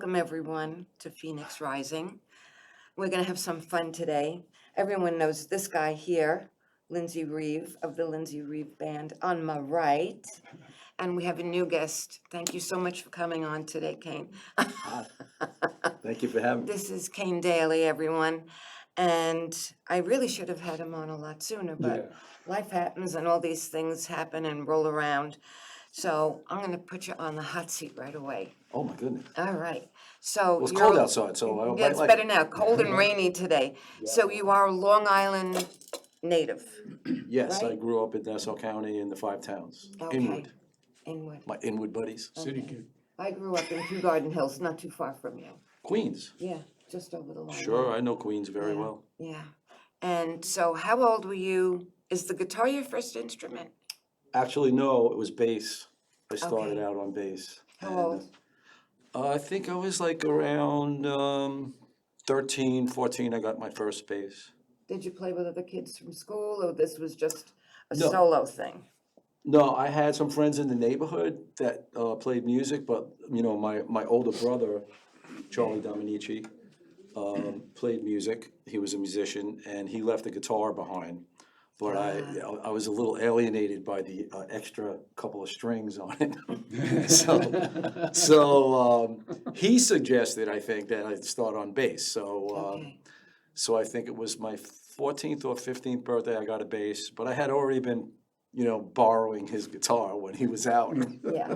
Welcome, everyone, to Phoenix Rising. We're going to have some fun today. Everyone knows this guy here, Lindsay Reeve of the Lindsay Reeve Band, on my right. And we have a new guest. Thank you so much for coming on today, Kane. Hi. Thank you for having me. This is Kane Daly, everyone. And I really should have had him on a lot sooner, but life happens and all these things happen and roll around. So I'm going to put you on the hot seat right away. Oh, my goodness. All right. So Well, it's cold outside, so I yeah, might it's like better now. Cold and rainy today. So you are a Long Island native. Yes, I right? grew up in Nassau County in the five towns. Okay. Inwood, Inwood. my Inwood buddies. City kid. I grew up in Kew Garden Hills, not too far from you. Queens. Yeah, just over the line. Sure, I know Queens very Yeah. well. Yeah. And so how old were you? Is the guitar your first instrument? Actually, no, it was bass. I started Okay. out on bass. How and, old? I think I was like around 13, 14, I got my first bass. Did you play with other kids from school, or this was just a No. solo thing? No, I had some friends in the neighborhood that played music, but, you know, my older brother, Charlie Dominici, played music. He was a musician, and he left the guitar behind. But I was a little alienated by the extra couple of strings on it. So he suggested, I think, that I start on bass. Okay. So I think it was my 14th or 15th birthday I got a bass, but I had already been, you know, borrowing his guitar when he was out. Yeah.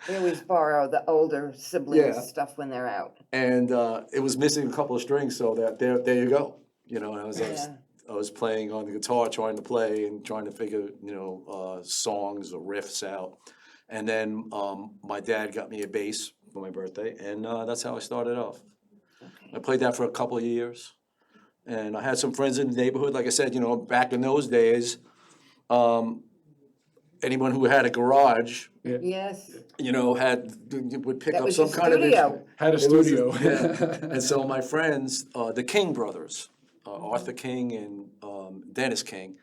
We always borrow the older siblings' Yeah. stuff when they're out. And it was missing a couple of strings, so there you go. You know, and Yeah. I was playing on the guitar, trying to play and trying to figure, you know, songs or riffs out. And then my dad got me a bass for my birthday, and that's how I started off. I played that for a couple of years, and I had some friends in the neighborhood. Like I said, you know, back in those days, anyone who had a garage, Yes. you know, would pick That up was some your kind of studio. Had a It was studio. yeah. And so my friends, the King brothers, Arthur King and Dennis King,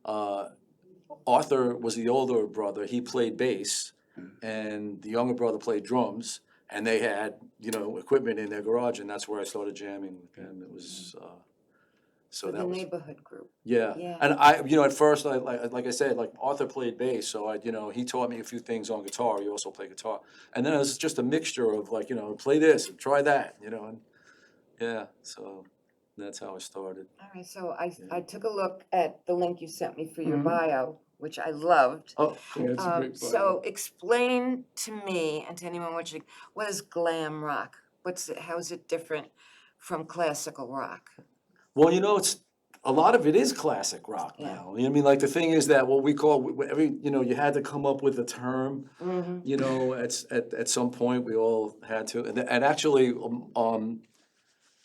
Arthur was the older brother. He played bass, and the younger brother played drums. And they had, you know, equipment in their garage, and that's where I started jamming. And it was so The that was neighborhood group. yeah. Yeah. And I, you know, at first, like I said, like Arthur played bass, so you know, he taught me a few things on guitar. He also played guitar, and then it was just a mixture of like, you know, play this and try that, you know, and yeah. So that's how I started. All right, so I took a look at the link you sent me for your bio, which I loved. Oh, Yeah, it's a great So explain to me and to anyone watching, what is glam rock? How is it different from classical rock? well, you know, it's a lot of it is classic rock Yeah. now. You know what I mean? Like the thing is that what we call you know, you had to come up with a term. Mm-hmm. You know, at some point we all had to, and actually,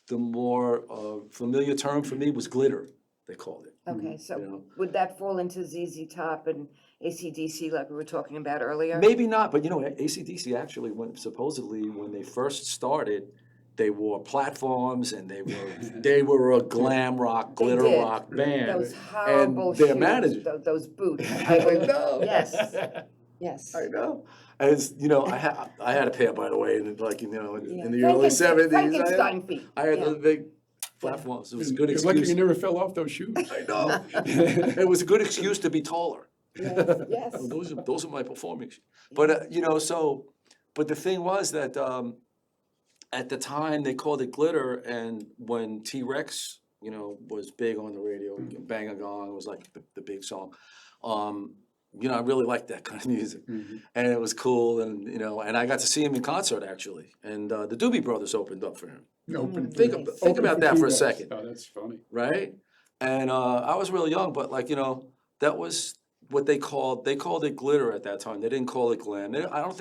the more familiar term for me was glitter. They called it. Okay, so You know. would that fall into ZZ Top and AC/DC like we were talking about earlier? Maybe not, but you know, AC/DC actually, supposedly when they first started, they wore platforms and they were a glam rock, They glitter did. rock band. Those horrible and their shoes, manager. those boots. I know. Yes, yes. I know. As you know, I had a pair, by the way, and like, you know, in the early '70s. Frankenstein feet. I had yeah. the big platforms. It was a good You're lucky excuse. you never fell off those shoes. I know. It was a good excuse to be taller. Yes, yes. Those are my performing shoes. But you know, but the thing was that at the time they called it glitter, and when T-Rex, you know, was big on the radio, Bang a Gong was like the big song. You know, I really liked that kind of music, and it was cool, and you know, and I got to see him in concert actually, and the Doobie Brothers opened up for him. Think about that for a second. Oh, that's funny. Right? And I was really young, but like, you know, that was what they called it glitter at that time. They didn't call it glam. I don't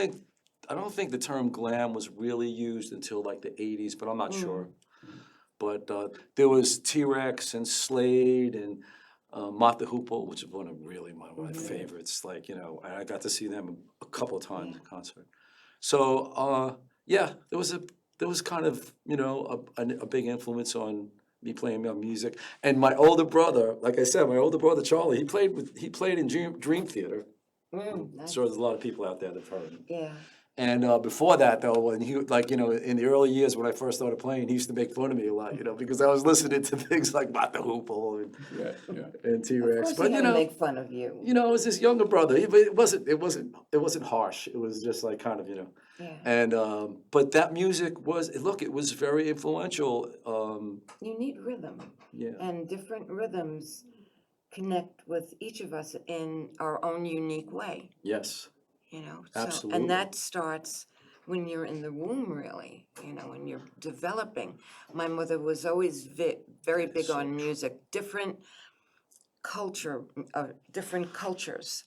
think the term glam was really used until like the 80s, but I'm not sure. But there was T-Rex and Slade and Mott the Hoople, which is one of really one of my favorites. Like, you know, I got to see them a couple of times in concert. So yeah, there was kind of, you know, a big influence on me playing my music. And my older brother, like I said, my older brother Charlie, he played in Dream Theater. Nice. Sure, there's a lot of people out there that've heard him. Yeah. And before that, though, when he, like, you know, in the early years when I first started playing, he used to make fun of me a lot, you know, because I was listening to things like Mott the Hoople Yeah, yeah. and Of T-Rex. course But, he you had to know, make fun of you. it was his younger brother. But it wasn't harsh. It was just like kind of, you know. Yeah. And but that music was, look, it was very influential. You need rhythm, Yeah. and different rhythms connect with each of us in our own unique way, Yes. you know? Absolutely. And that starts when you're in the womb, really, you know, when you're developing. My mother was always very big so on music, different cultures.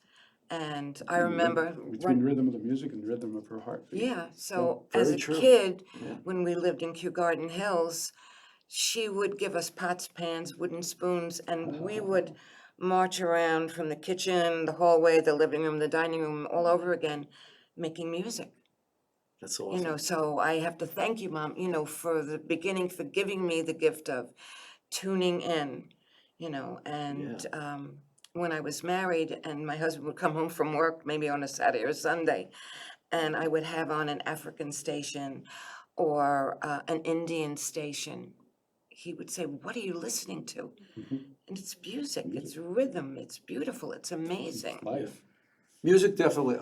And I remember, Between the rhythm of the music and the rhythm of her heartbeat. yeah, so very as a true. kid, Yeah. when we lived in Kew Garden Hills, she would give us pots, pans, wooden spoons, and we would march around from the kitchen, the hallway, the living room, the dining room, all over again, making music. That's You awesome. know, so I have to thank you, Mom, you know, for the beginning, for giving me the gift of tuning in, you know, and when I was married and my husband would come home from work, maybe on a Saturday or Sunday, and I would have on an African station or an Indian station, he would say, "What are you listening to?" And it's music, it's rhythm, it's beautiful, it's amazing. Life. Music definitely,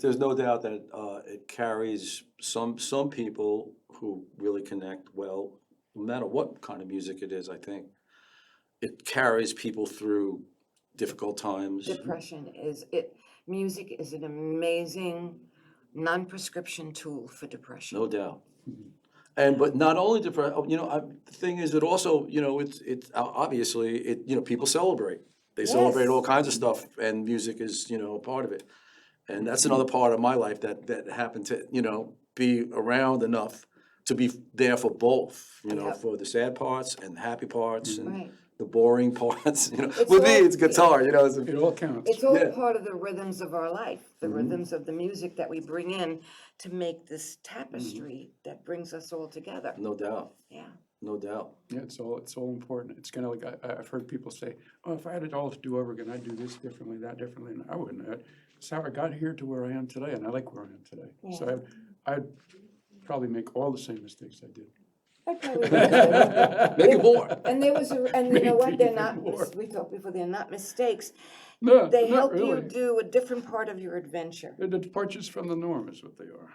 there's no doubt that it carries some people who really connect well, no matter what kind of music it is, I think. It carries people through difficult times. Depression music is an amazing non-prescription tool for depression. No doubt. And, but not only depression, you know, the thing is, it also, you know, it's obviously, you know, people celebrate. They celebrate Yes. all kinds of stuff, and music is, you know, a part of it. And that's another part of my life that happened to, you know, be around enough to be there for both, you know, Yep. for the sad parts and the happy parts and Right. the boring parts, you know. It's With me, all- it's guitar, you know. It all counts. It's all Yeah. part of the rhythms of our life, the rhythms of the music that we bring in to make this tapestry that brings us all together. No doubt, Yeah. no doubt. Yeah, it's all important. It's kind of like I've heard people say, "Oh, if I had it all to do over again, I'd do this differently, that differently." And I wouldn't. It's how I got here to where I am today, and I like where I am today. So I'd probably make all the same mistakes I did. I probably would too. Make it more. And you know what, Maybe they're even not, more. we talked before, they're not mistakes. No, They not help you really. do a different part of your adventure. They're departures from the norm is what they are.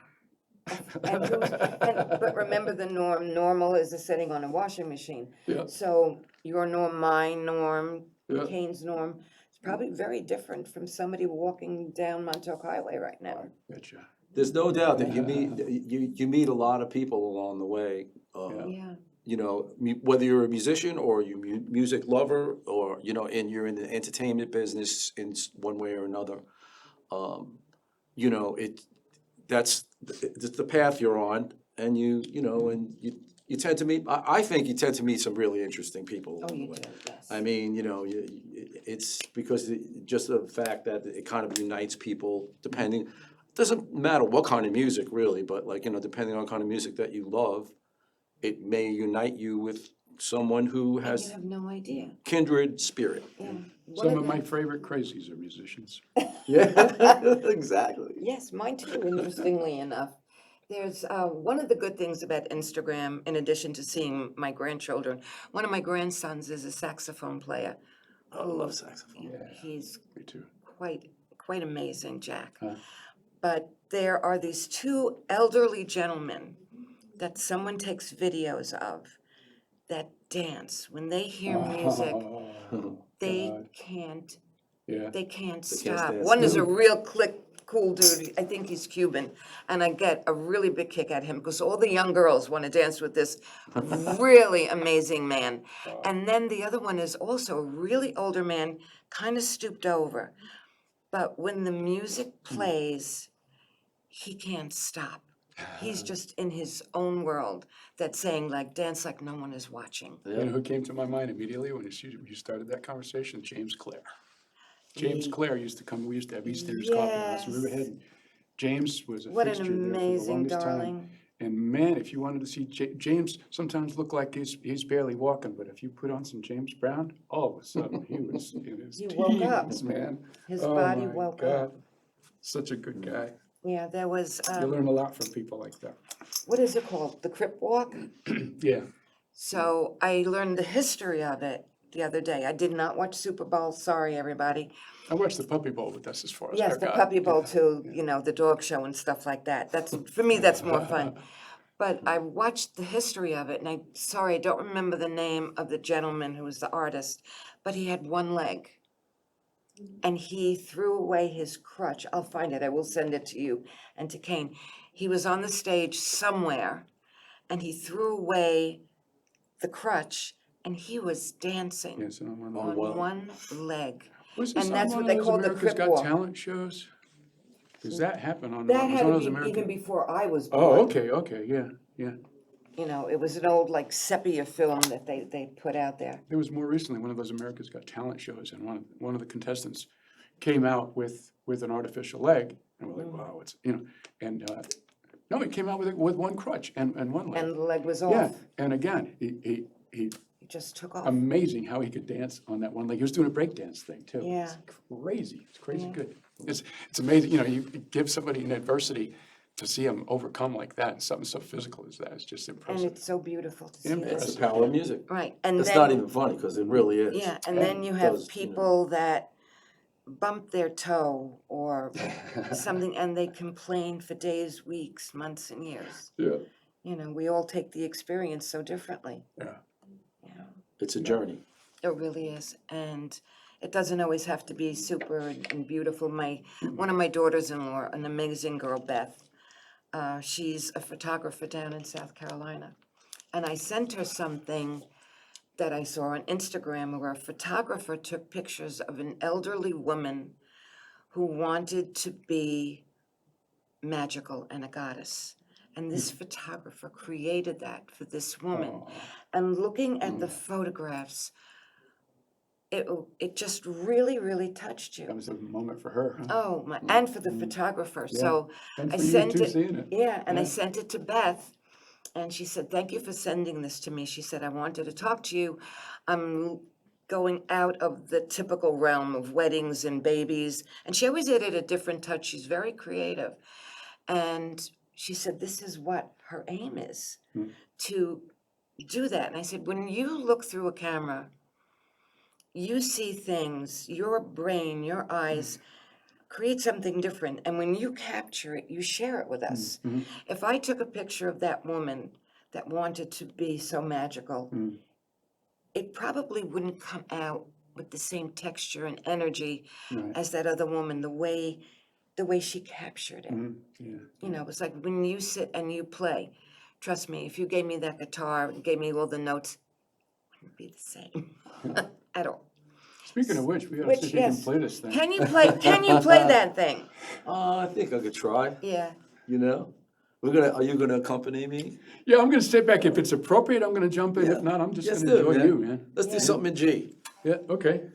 But remember the norm, normal is a setting on a washing machine. Yeah. So your norm, my norm, Yeah. Kane's norm, is probably very different from somebody walking down Montauk Highway right now. Betcha. There's no doubt that you meet a lot of people along the way. Yeah. You know, whether you're a musician or you music lover, or you know, and you're in the entertainment business in one way or another. You know, that's the path you're on, and you know, and you tend to meet. I think you tend to meet some really interesting people along Oh, the you way. do, yes. I mean, you know, it's because just the fact that it kind of unites people, depending, doesn't matter what kind of music really, but like, you know, depending on kind of music that you love, it may unite you with someone who And you has have no idea. kindred spirit. Yeah. Some of my favorite crazies are musicians. Yeah, exactly. Yes, mine too, interestingly enough. There's one of the good things about Instagram, in addition to seeing my grandchildren, one of my grandsons is a saxophone player. I love saxophone. He's Me too. quite amazing, Jack. Huh. But there are these two elderly gentlemen that someone takes videos of that dance. When they hear music, Oh, they God. can't Yeah. they can't can't stop. stand One is a still. real cool dude. I think he's Cuban, and I get a really big kick at him because all the young girls want to dance with this really amazing man. And then the other one is also a really older man, kind of stooped over. But when the music plays, he can't stop. He's just in his own world that's saying, like, dance like no one is watching. You know who came to my mind immediately when you started that conversation? James Clare. James Clare used to come. We used to have Easter's Coffee House in Riverhead. And James was a What an fixture there for the amazing longest time. darling. And man, if you wanted to see James, sometimes look like he's barely walking, but if you put on some James Brown, all of a sudden he was in his He woke up. teens, man. His Oh body my woke God. up. Such a good guy. Yeah, there was, You learn a lot from people like that. what is it called? The Crip Walk? Yeah, So I learned the history of it the other day. I did not watch Super Bowl, sorry, everybody. I watched the Puppy Bowl, but that's as far as I Yes, got. the Puppy Bowl Yeah. too, you know, the dog show and stuff like that. That's, for me, that's more fun. But I watched the history of it, and I don't remember the name of the gentleman who was the artist, but he had one leg. And he threw away his crutch. I'll find it. I will send it to you and to Kane. He was on the stage somewhere, and he threw away the crutch, and he was dancing Yes, and I'm on on wow. one leg. Was this And on that's one what of they those call the America's Crip Got Walk. Talent shows? Does that happen on, That was had one of to those be American? even before I was born. Oh, okay, yeah, yeah. You know, it was an old like sepia film that they put out there. There was more recently one of those America's Got Talent shows, and one of the contestants came out with an artificial leg, and we're like, wow, it's, you know, and, no, he came out with one crutch and one leg. And the leg was Yeah, off. and again, he It just took off. amazing how he could dance on that one leg. He was doing a break dance thing too. Yeah. It's crazy. It's crazy Yeah. good. It's amazing, you know, you give somebody an adversity to see them overcome like that, and something so physical as that is just And impressive. it's so beautiful to see Impressive. this. That's the power of music. Right, and It's then. not even funny, because it really is. Yeah, and then you have Does, you know. people that bump their toe or something, and they complain for days, weeks, months, and years. Yeah, You know, we all take the experience so differently, yeah. you know. It's a journey. It really is, and it doesn't always have to be super and beautiful. One of my daughters-in-law, an amazing girl, Beth, she's a photographer down in South Carolina. And I sent her something that I saw on Instagram where a photographer took pictures of an elderly woman who wanted to be magical and a goddess. And this photographer created that for this woman. Aw. And looking at the photographs, it just really, really touched That you. was a moment for her, huh? Oh, my, and for the photographer. So And I for you sent too, it. seeing it. Yeah, and I Yeah. sent it to Beth, and she said, "Thank you for sending this to me." She said, "I wanted to talk to you. I'm going out of the typical realm of weddings and babies." And she always did it a different touch. She's very creative. And she said, "This is what her aim is, to do that." And I said, "When you look through a camera, you see things, your brain, your eyes create something different. And when you capture it, you share it with us. If I took a picture of that woman that wanted to be so magical, it probably wouldn't come out with the same texture and energy Right. as that other woman, the way she captured it. Yeah. You know, it's like when you sit and you play, trust me, if you gave me that guitar and gave me all the notes, it wouldn't be the same at all. Speaking of which, we gotta Which, see if you can yes. play this thing. Can you play that thing? I think I could try, Yeah. you know? Are you gonna accompany me? Yeah, I'm gonna stay back. If it's appropriate, I'm gonna jump in. If not, I'm just Let's gonna do it, enjoy you, man. Let's do something in G. Yeah, okay.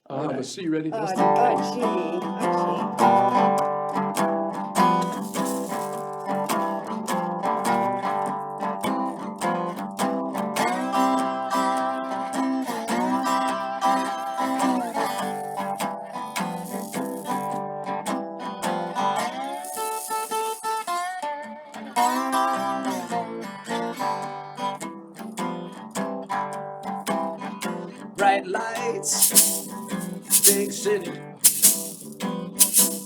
I'll have a Alright. C ready. Let's do Bright lights, big city.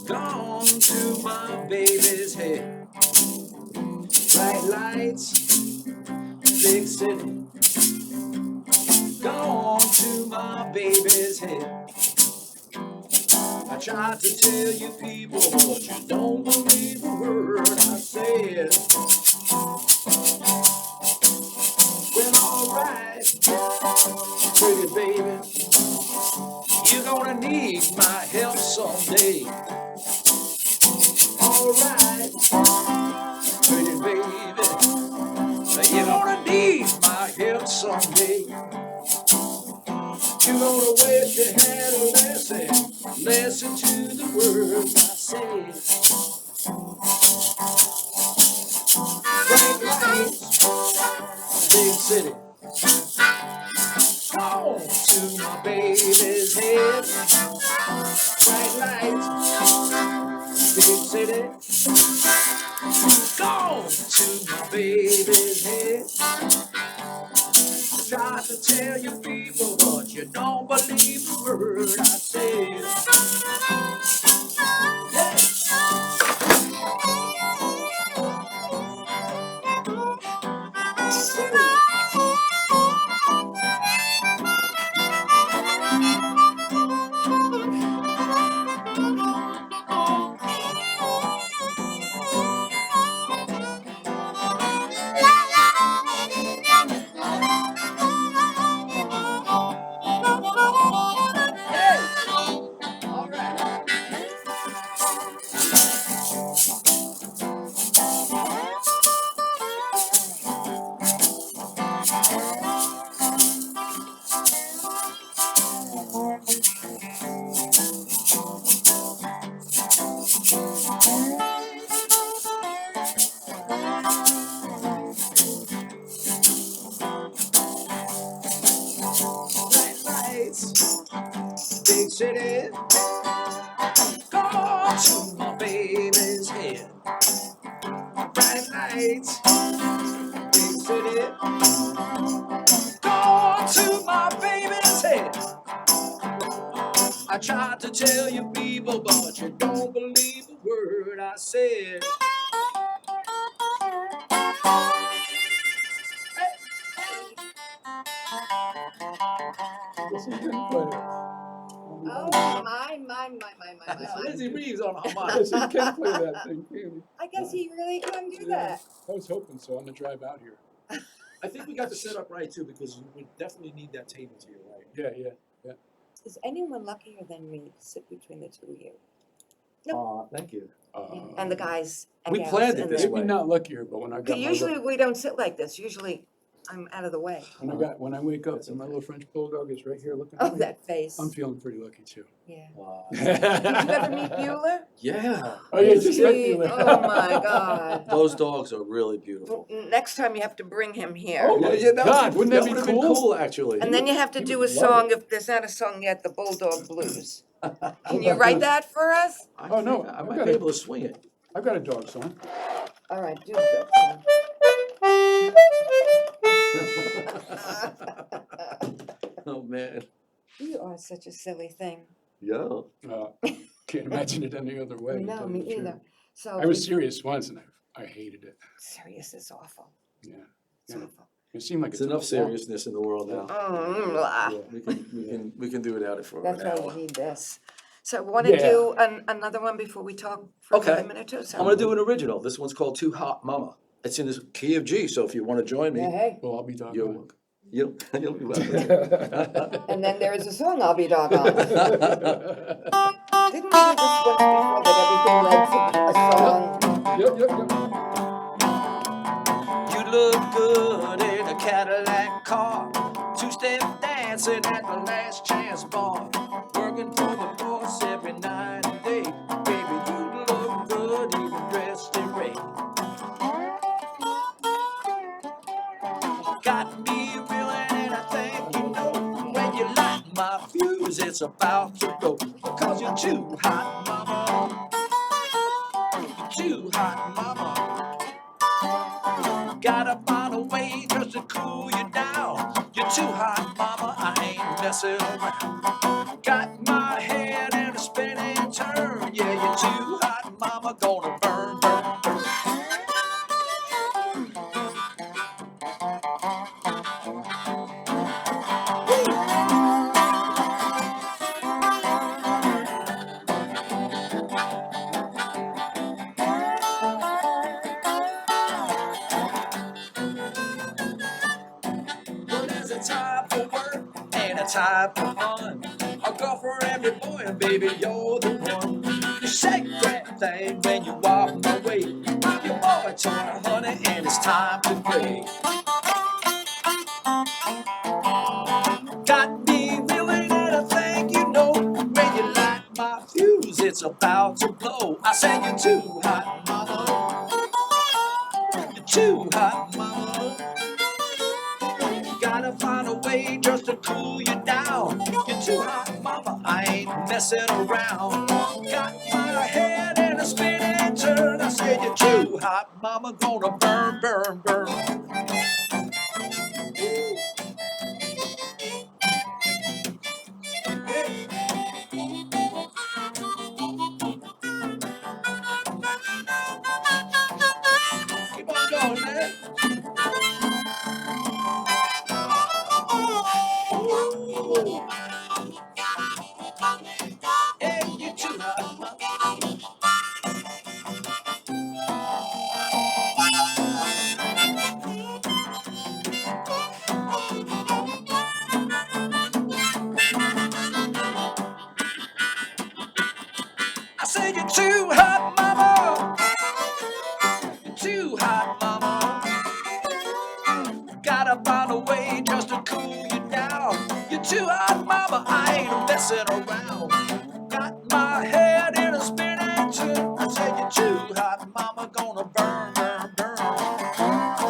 Gone to my baby's head. Bright lights, big city. Gone to my baby's head. I tried to tell you people, but you don't believe a word I said. Well, alright, pretty baby, you're gonna need my help someday. Alright, pretty baby, you're gonna need my help someday. You're gonna wish you had a listen to the words I say. Bright lights, big city. Gone to my baby's head. Bright lights, big city. try to tell you people, but you don't believe the word I said. All right. Bright lights, big city. Go to my baby's head. Bright lights, big city. Go to my baby's head. I tried to tell you people, but you don't believe a word I said. Yes, he can play it. Oh, my. Lindsay Reeve's on harmonica. Yes, he can play that thing, can he? I guess he really can do Yeah. that. I was hoping so on the drive out here. I think we got the setup right too, because you would definitely need that table to your right. Yeah, yeah. Is anyone luckier than me to sit between the two of you? Thank you. And the guys and We gals planned it in this there. way. Maybe not luckier, but when I got Okay, my usually we don't sit like this. Usually I'm out of the way. when I wake up That's and my okay. little French bulldog is right here looking Oh, at me, that face. I'm feeling pretty lucky too. Yeah. Wow. Did you ever meet Bueller? Yeah. Oh, yeah, Is just like he- you. Oh my God. Those dogs are really beautiful. Next time you have to bring him here. Oh, my God, wouldn't that be would've been cool? cool, actually. And then you have to He do a would love song, if there's not a song yet, the Bulldog Blues. Can you about write blues? that for us? I Oh, no, think I I've might got be it. able to swing it. I've got a dog song. All right, do the song. Oh, man. You are such a silly thing. Yeah. Can't imagine it any other way. to No, tell me you the truth. either. So I was serious once and I hated it. serious is awful. Yeah. It's Yeah. awful. It seemed like It's it took enough a long- seriousness in the world now. Blah. Yeah. We can do without it for That's an why hour. we need this. So want to Yeah. do another one before we talk for Okay. another minute or so? I'm gonna do an original. This one's called Too Hot Mama. It's in this key of G, so if you wanna join Yeah, me, hey. Well, I'll be talking. you'll you'll be welcome. And then there is a song, I'll be doggone. Didn't we do this once before that everything led to a song? Yep. You look good in a Cadillac car. Two-step dancing at the last chance bar. Working for the boss every night and day. Baby, you look good even dressed in red. Got me reeling and I think you know. When you light my fuse, it's about to go. Cause you're too hot, mama. You're too hot, mama. Gotta find a way just to cool you down. You're too hot, mama, I ain't messing around. Got my head in a spinning turn. Yeah, you're too hot, mama, gonna burn, burn, burn. Well, there's a time for work and a time for fun. A girl for every boy, and baby, you're the one. You shake that thing when you walk my way. I'm your boy toy, honey, and it's time to play. Got me reeling and I think you know. When you light my fuse, it's about to blow. I say you're too hot, mama. You're too hot, mama. Gotta find a way just to cool you down. You're too hot, mama, I ain't messing around. Got my head in a spinning turn. I said you're too hot, mama, gonna burn, burn, burn. said, you're too hot, mama. You're too hot, mama. Gotta find a way just to cool you down. You're too hot, mama. I ain't messing around. Got my head in a spinning tune. I said, you're too hot, mama. Gonna burn, burn, burn.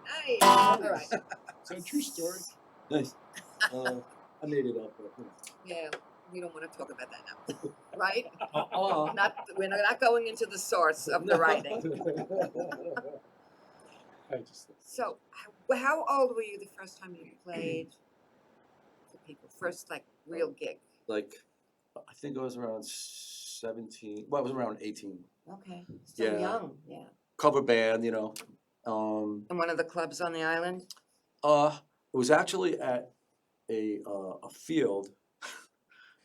Nice, all right. Is that a true story? Nice. I made it up, but, Yeah, we don't wanna talk about that now, right? Uh-uh. We're not going into the source of the writing. I just, So, how old were you the first time you played for people? First, like, real gig? Like, I think I was around 17, well, I was around 18. Okay, still Yeah. young, yeah. Cover band, In one of the clubs on the island? It was actually at a field.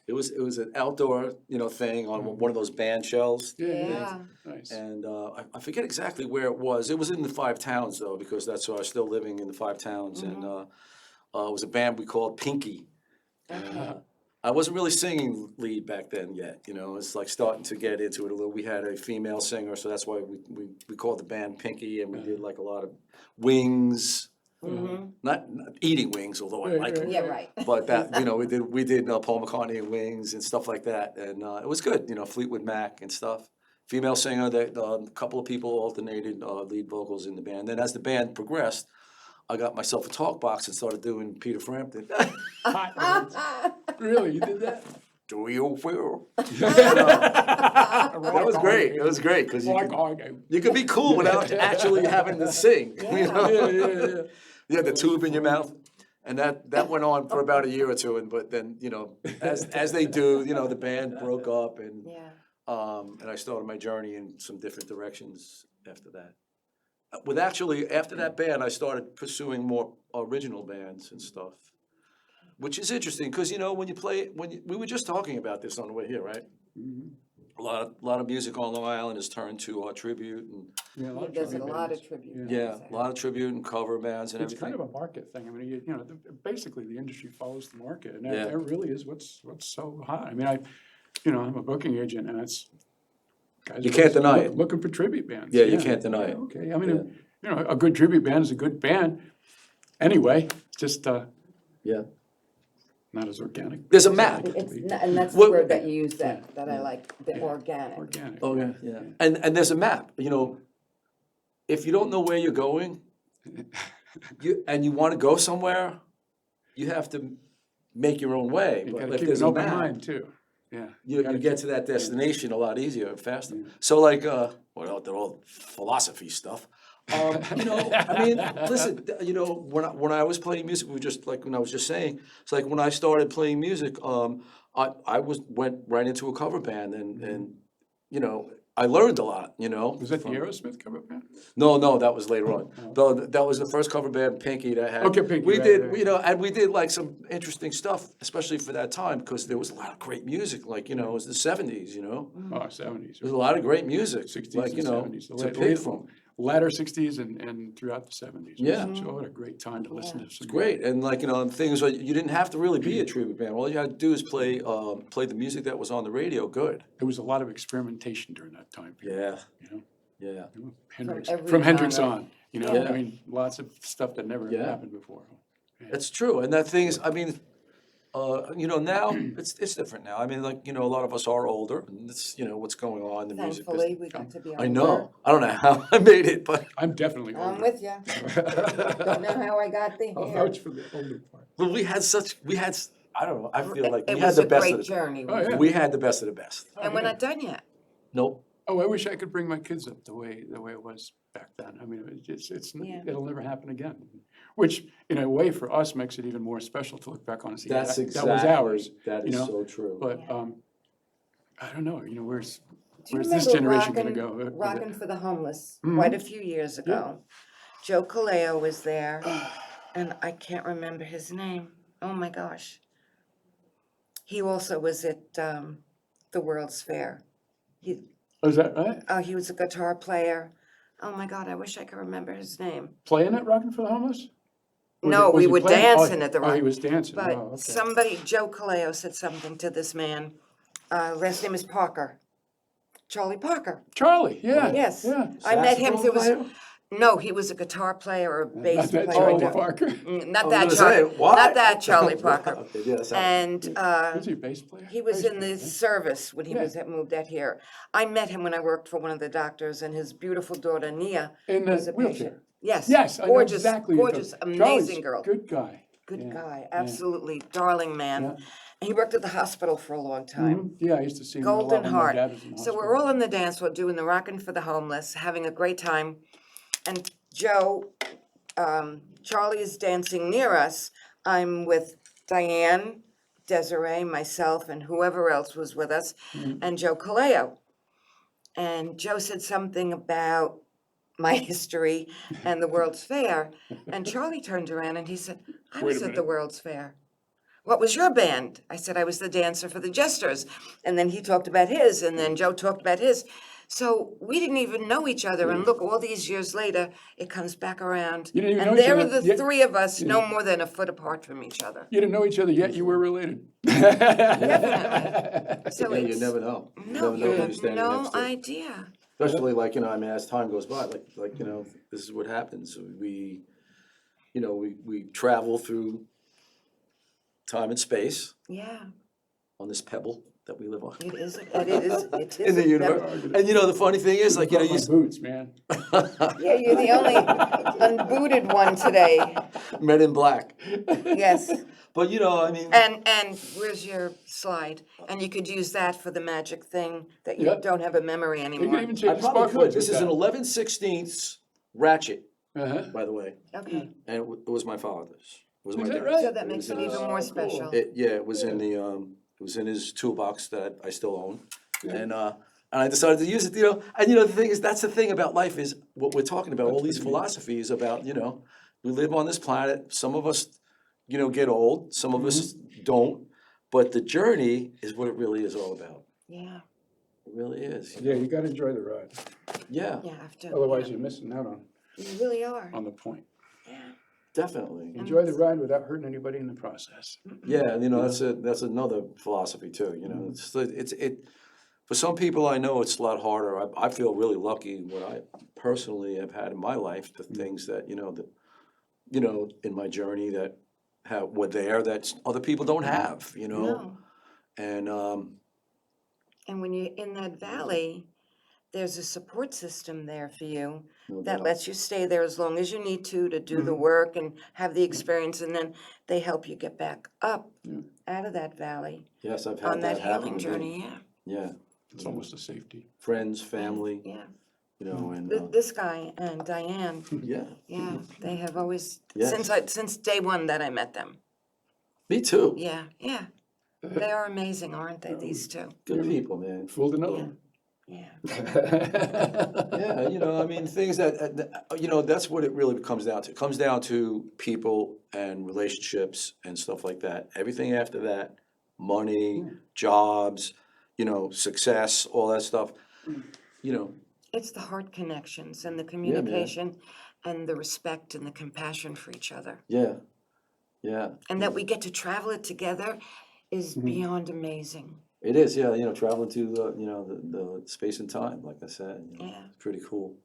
It was an outdoor, thing on one of those band shells. Yeah. nice. And I forget exactly where it was. It was in the Five Towns though, because that's where I was still living in the Five Towns. And it was a band we called Pinky. Okay. I wasn't really singing lead back then yet, it's like starting to get into it a little. We had a female singer, so that's why we called the band Pinky, and we did like a lot of wings, Mm-hmm. not eating wings, although I like them. Yeah, right. But that, we did Paul McCartney and Wings and stuff like that, and it was good, Fleetwood Mac and stuff. Female singer, that a couple of people alternated lead vocals in the band. Then as the band progressed, I got myself a talk box and started doing Peter Frampton. Really, you did that? Do you feel? That was great. It was great because you could be cool without actually having to sing. Yeah. You had the tube in your mouth, and that went on for about a year or two. But then as they do, the band broke up, and Yeah. I started my journey in some different directions after that. After that band, I started pursuing more original bands and stuff, which is interesting because when you play, we were just talking about this on the way here, right? Mhm. A lot of music on Long Island has turned to tribute and Yeah, a lot of There's a tribute lot bands. of tribute. Yeah. bands a lot of tribute and cover bands and It's kind everything. of a market thing. I mean, basically the industry follows the market, and Yeah. that really is what's so hot. I mean, I'm a booking agent, and it's guys You are can't deny it. looking for tribute bands. Yeah, you can't deny it. Okay, I mean, a good tribute band is a good band. Anyway, it's just Yeah. not as organic. There's a as I'd map. like it to It's be. not, and that's the What- word that you use that I Yeah. like, the Yeah. organic. Organic. Oh, yeah. And there's a map, if you don't know where you're going, you want to go somewhere, you have to make your own way. You But gotta if keep there's an a open map, mind too. Yeah. you gotta get keep- to that destination a lot easier and faster. Yeah. So like, they're all philosophy stuff. I mean, listen, when I was playing music, when I was just saying, it's like when I started playing music, I went right into a cover band and I learned a lot, Was that the from- Aerosmith cover band? No, that was later on. Oh. Though that was the first cover band, Pinky, that had. Okay, Pinky, We right, did, right. and we did like some interesting stuff, especially for that time, because there was a lot of great music. Like it was the '70s. Oh, 70s. There's a lot of great music, 60s like and 70s. to pick from. Latter 60s and throughout the 70s. Yeah. So what a great time to listen to some. Great, and like things like you didn't have to really be a tribute band. All you had to do is play the music that was on the radio. Good. There was a lot of experimentation during that time period. Yeah, yeah. Hendrix, every from Hendrix genre. on, Yeah. I mean, lots of stuff that never Yeah. happened before. That's true, and that thing is, I mean, now it's different now. I mean, a lot of us are older, and it's what's going on in the music business. Thankfully, we got to be older. I know. I don't know how I made it, but I'm definitely I'm older. with you. Don't know how I got the I'll hair. vouch for the older part. I don't know. I feel like It we had was the a best great of the. journey. Oh, yeah. We had the best of the best. And we're not done yet. Nope. Oh, I wish I could bring my kids up the way it was back then. I mean, Yeah. it'll never happen again. Which, in a way, for us, makes it even more special to look back on and see That's that exactly. was ours. That you is know, so true. But Yeah. I don't know. Where's Do you this remember generation gonna go? Rockin' for the Homeless, Mhm. quite a few years ago. Joe Kaleo was there, and I can't remember his name. Oh, my gosh. He also was at the World's Fair. Oh, is that right? He was a guitar player. Oh, my God, I wish I could remember his name. Playing at Rockin' for the Homeless? No, was we he were playing? dancing at the Oh, he right. was dancing, oh, But okay. somebody, Joe Kaleo said something to this man. Last name is Parker. Charlie Parker. Charlie, yeah, Yes. yeah. I met him, Saxophone there was, player? no, he was a guitar player or a bass Not that player. Charlie I don't- Parker. Not I was that gonna Charlie, say, what? not that Charlie Parker. Okay, yeah, that sounds- And Was he a bass player? he was Bass in player, the yeah. service when he Yeah. was moved out here. I met him when I worked for one of the doctors, and his beautiful daughter Nia In was the a patient. wheelchair. Yes. Yes, I know Gorgeous, exactly. who you're gorgeous, talking- amazing Charlie's girl. good guy. Good Yeah, guy, yeah. absolutely darling man. Yeah. And he worked at the hospital for a long time. Mhm. Yeah, I used to see him a lot Golden when my heart. dad was in the So we're hospital. all in the dance floor doing the Rockin' for the Homeless, having a great time. And Joe, Charlie is dancing near us. I'm with Diane, Desiree, myself, and whoever else was with us, and Joe Kaleo. And Joe said something about my history and the World's Fair. And Charlie turned around and he said, I Wait was a at the minute. World's Fair. What was your band? I said, I was the dancer for the Jesters. And then he talked about his, and then Joe talked about his. So we didn't even know each other. And look, all these years later, it comes back around. You didn't even know And each there are other the yet. three of us, no more than a foot apart from each other. You didn't know each other yet, you were related. Definitely. So Yeah, you it's, never know. You no, never know you who you're have standing no next to. idea. Especially like, I mean, as time goes by, like, this is what happens. We travel through time and space Yeah, on this pebble that we live on it is, it is, it is. in the a universe. pebble. And the funny thing is, like, My boots, man. Yeah, you're the only unbooted one today. Men in Black. Yes. But I mean, And where's your slide? And you could use that for the magic thing that you Yeah. don't have a memory You can anymore. even I change the probably spark could. plugs This with is an that. 11/16 ratchet, Uh-huh. by the way, Okay, and it was my father's. It was my Is that dad's. right? so that makes it even more special. It was in the it was in his toolbox that I still own, and I decided to use it. And the thing is, that's the thing about life is what we're talking about. All these philosophies about we live on this planet. Some of us get old. Some of us don't. But the journey is what it really is all about. Yeah, It really is. Yeah, you gotta enjoy the ride, Yeah, you have to. otherwise you're missing out You really are. on the point. Yeah. definitely. Enjoy the ride without hurting anybody in the process. Yeah, that's another philosophy too. It's for some people I know it's a lot harder. I feel really lucky what I personally have had in my life, the things that in my journey that were there that other people don't have. No. And And when you're in that valley, there's a support system there for you no that doubt. lets you stay there as long as you need to do the work and have the experience, and then they help you get back up out of that valley Yes, I've had on that happen healing to me. journey. Yeah, Yeah, It's almost a safety. friends, family, yeah. and This guy and Diane, yeah, yeah, they have always Yes. since day one that I met them. me too. Yeah, yeah. They are amazing, aren't they? These two. Good people, man. Fooled another one. Yeah. Yeah, I mean, things that's what it really comes down to. It comes down to people and relationships and stuff like that. Everything after that, money, jobs, success, all that stuff, It's the heart connections and the communication and the respect and the compassion for each other. yeah, yeah. And that we get to travel it together is beyond amazing. It is, yeah, traveling to the space and time, like I said, Yeah. it's pretty cool,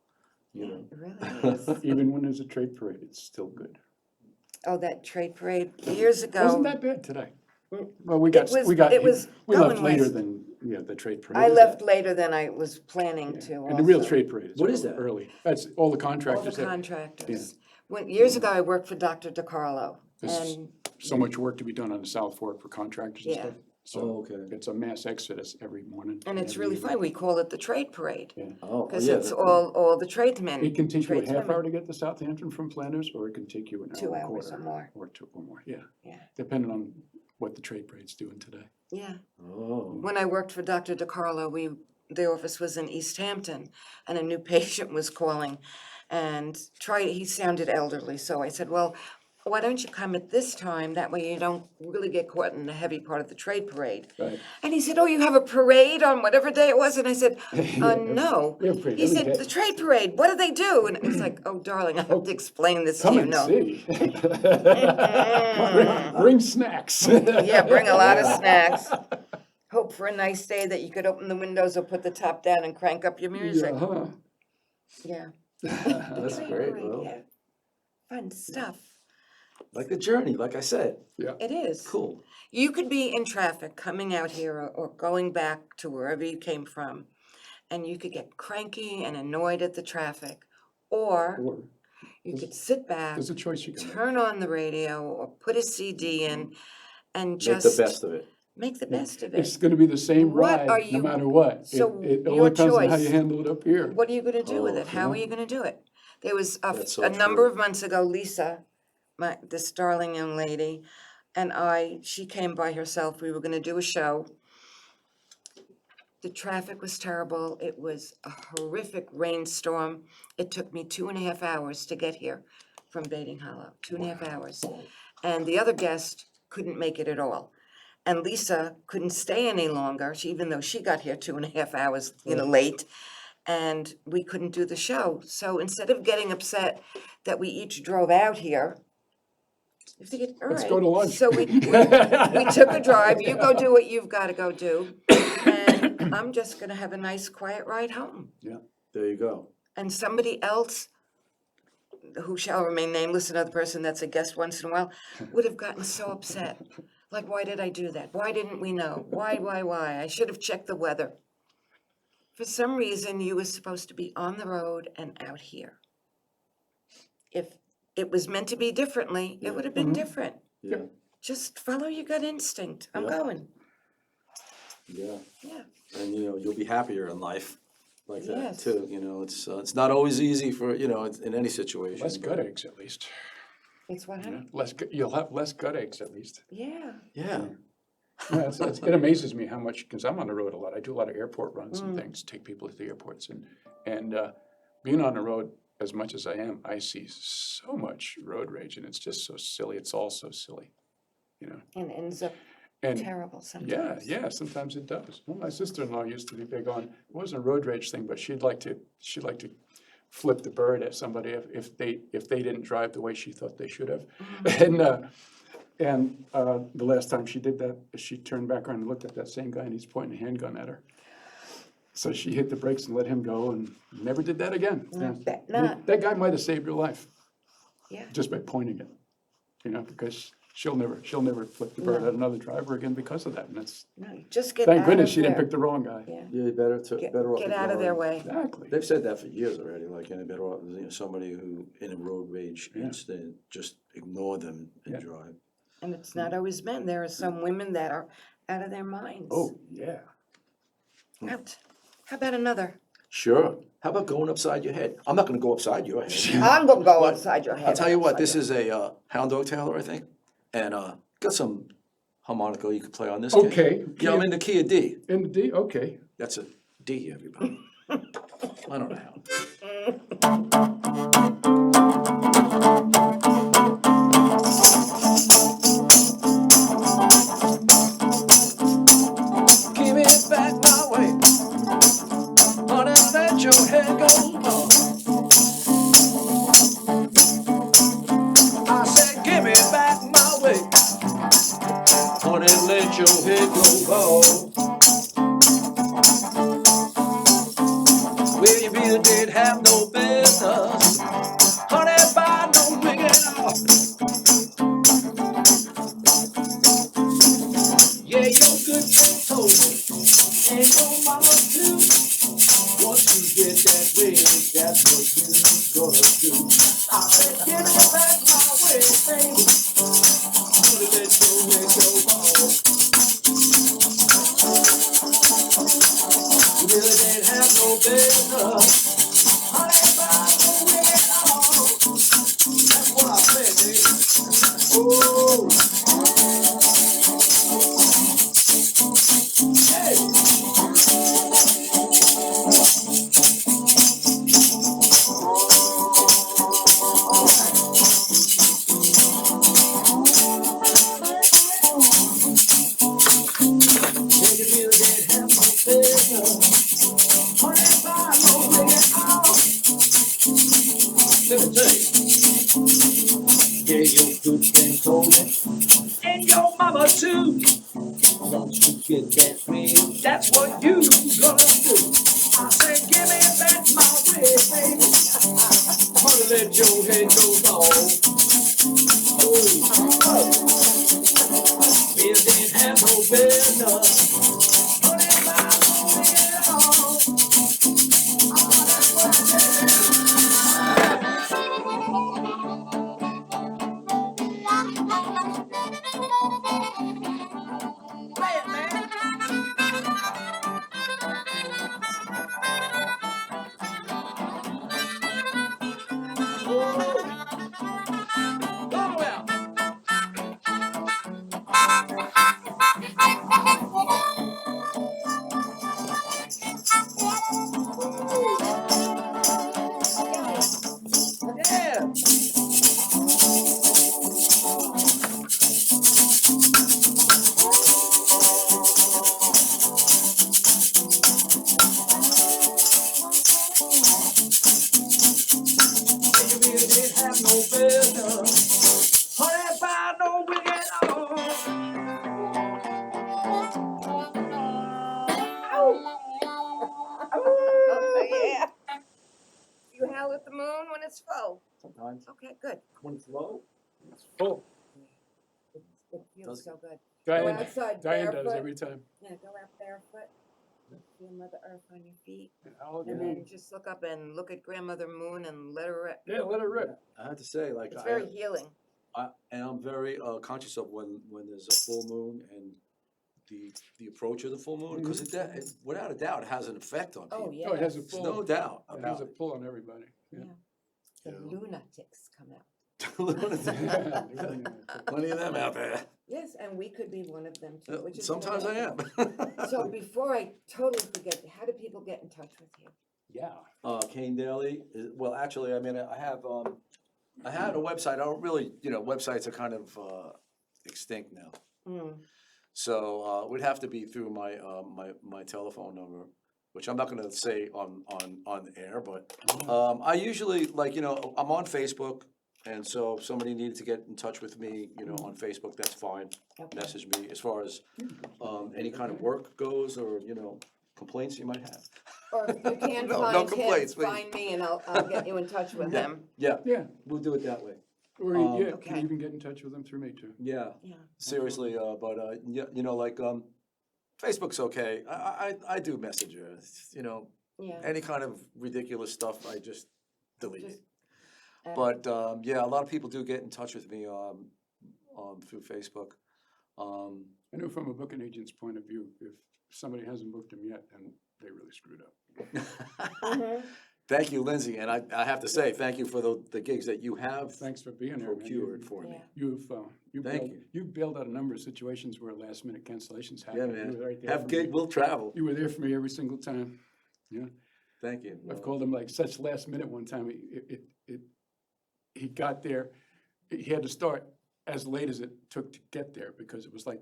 Yeah, it really is. Even when there's a trade parade, it's still good. Oh, that trade parade years ago. Wasn't that bad today? Well, we got, was- we got, it was we going left later west. than, the trade parade. I left later than I was planning Yeah. to And the real also. trade parade is What is early- that? early. That's all the All the contractors that, contractors. Years ago, I worked for Dr. DiCarlo, This- and so much work to be done on the South Fork for contractors and Yeah. stuff. So Oh, okay. it's a mass exodus every morning. it's every really evening. fun. We call it the trade parade, Oh, because yeah, it's all the tradesmen. It can take you a half tradeswomen. hour to get to Southampton from Flanders, or it can take you an hour 2 and a hours quarter. or more. Or two or more, yeah, Yeah, depending on what the trade parade's doing today. yeah. Oh, When I worked for Dr. DiCarlo, the office was in East Hampton, and a new patient was calling and he sounded elderly, so I said, well, why don't you come at this time? That way you don't really get caught in the heavy part of the trade parade. Right. And he said, oh, you have a parade on whatever day it was? And I said, no. we have a parade He every said, day. the trade parade, what do they do? And it's like, oh, darling, I have to explain this to Come you. and No. see. Bring snacks. Yeah, bring a lot of snacks. Hope for a nice day that you could open the windows or put the top down and crank up your music. Uh-huh. Yeah. That's great, well, Yeah. Fun stuff. like the journey, like I said, It is. cool. You could be in traffic coming out here or going back to wherever you came from, and you could get cranky and annoyed at the traffic. Or Or you could sit back, there's a choice you can make. turn on the radio or put a CD in and Make just the best of it. make the best of it. It's gonna be the same What ride, are no you- matter what. so It your only depends on how choice. you handle it up here. What are you gonna do with Oh, it? How are yeah. you gonna do it? There was That's so a number true. of months ago, Lisa, this darling young lady, and she came by herself. We were gonna do a show. The traffic was terrible. It was a horrific rainstorm. It took me 2.5 hours to get here from Baiting Hollow, 2.5 hours. And the other guest couldn't make it at all. And Lisa couldn't stay any longer, even though she got here 2.5 hours, late. And we couldn't do the show. So instead of getting upset that we each drove out here, we figured, all Let's right. go to lunch. So we took a drive. You go do what you've gotta go do. And I'm just gonna have a nice quiet ride home. There you go. And somebody else, who shall remain nameless, another person that's a guest once in a while, would have gotten so upset. Like, why did I do that? Why didn't we know? Why? I should have checked the weather. For some reason, you were supposed to be on the road and out here. If it was meant to be differently, it would have been different. Yeah, Just follow your gut instinct. I'm Yeah. going. yeah. Yeah. And, you'll be happier in life like that Yes. too, it's not always easy for, in any situation. Less but- gut aches at least. It's what you know? happened. You'll have less gut aches at least. Yeah. Yeah, Yeah, it amazes me how much, because I'm on the road a lot. I do a lot of airport runs and things, take people to the airports. And being on the road as much as I am, I see so much road rage, and it's just so silly. It's all so silly, And ends up And terrible sometimes. yeah, sometimes it does. Well, my sister-in-law used to be big on, it wasn't a road rage thing, but she'd like to flip the bird at somebody if they didn't drive the way she thought they should have. And the last time she did that, she turned back around and looked at that same guy, and he's pointing a handgun at her. So she hit the brakes and let him go, and never did that again. I Yeah. bet not. That guy might have saved her life Yeah. just by pointing it, because she'll never flip the bird at another driver again because of that. And that's, No, you just get thank out goodness of she didn't there. pick the wrong guy. Yeah. yeah, better off. Get out of their way. Exactly. They've said that for years already, like, better off, somebody who, in a road rage incident, just ignore them and Yeah. drive. And it's not always men. There are some women that are out of their minds. Oh, yeah. Out. How about another? Sure. How about going upside your head? I'm not gonna go upside your head. I'm gonna go But inside your head. I'll tell you what, this upside is a hound dog tailor, I think, and got some harmonica you could play on this. kid. Okay. Yeah, I'm in the key of D. In the D, okay. That's a D, everybody. I don't know how. Give it back my way. Honey, let your head go on. I said, give it back my way. Honey, let your head go on. Well, you really did have no business. Honey, by no means at all. Yeah, your good friend told me, and your mama too. Once you get that ring, that's what you gonna do. I said, give it back my way, baby. Put it at your head, go on. You really didn't have no business. Honey, by no means at all. That's what I said, baby. Ooh. let me tell you. Yeah, your good friend told me, and your mama too. Don't you get that ring, that's what you gonna do. I said, give me back my ring, baby. Honey, let your head go long. Oh, Bill didn't have no business. Honey, if I don't get it on. Oh, that's what it is. Play it, man. Go well. Yeah. Baby, you didn't have no business. Honey, if I don't bring it Oh, yeah. You howl at the moon when it's full. Sometimes Okay, good. when it's low. It's full. It feels Does- so good. Diane, outside Diane does barefoot. every time. Yeah, go out barefoot. Feel Mother Earth on your feet. I'll And agree. then just look up and look at Grandmother Moon and let her rip. Yeah, let it rip. I have to say, like, It's very healing. and I'm very conscious of when there's a full moon and the approach of the full moon, because without a doubt, it has an effect on people. Oh, yeah. Oh, it has a There's pull. no doubt It has about a it. pull on everybody. Yeah. The Yeah. lunatics come out. Plenty of them out there. Yes, and we could be one of them too, which is. Sometimes I am. So before I totally forget, how do people get in touch with you? Yeah. Kane Daly, well, actually, I mean, I had a website. I don't really, websites are kind of extinct now. Mm. So it would have to be through my telephone number, which I'm not gonna say on air, but I usually, like, I'm on Facebook, and so if somebody needed to get in touch with me, on Facebook, that's fine. Okay. Message me as far as any kind of work goes, or, complaints you might have. Or if you can't No find him, complaints, please. find me and I'll get you in touch with him. Yeah, Yeah. we'll do it that way. Or you can Okay. even get in touch with them through me too. Yeah, Yeah. seriously, but yeah, like Facebook's okay. I do Messenger, Yeah. any kind of ridiculous stuff, I just delete Just it. add- But yeah, a lot of people do get in touch with me through Facebook. I know from a booking agent's point of view, if somebody hasn't booked them yet, then they really screwed up. Mhm. Thank you, Lindsay, and I have to say, thank you for the gigs that you have Thanks for being here, man. procured for me. Yeah. You've you. you've bailed out a number of situations where last minute cancellations Yeah, happened. man. You were right there Have for gig, me. we'll travel. You were there for me every single time. Thank you. I've called him like such last minute one time. He got there, he had to start as late as it took to get there because it was like,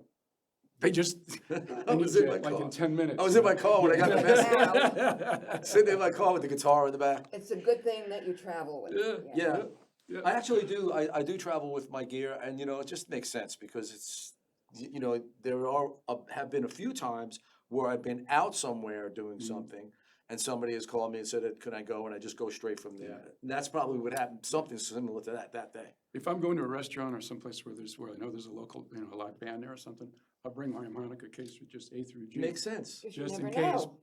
they just, I I was need in you my like car. in 10 minutes. I was in my car when I got the message. Sitting in my car with the guitar in the back. It's a good thing that you travel with. Yeah. Yeah. I actually do. I do travel with my gear, and it just makes sense because it's there have been a few times where I've been out somewhere doing something, and somebody has called me and said, "Can I go?" And I just go straight from there. And that's probably what happened. Something similar to that day. If I'm going to a restaurant or someplace where I know there's a local, a live band there or something, I'll bring my harmonica case with just A through G. Makes sense. You Just never in case, know.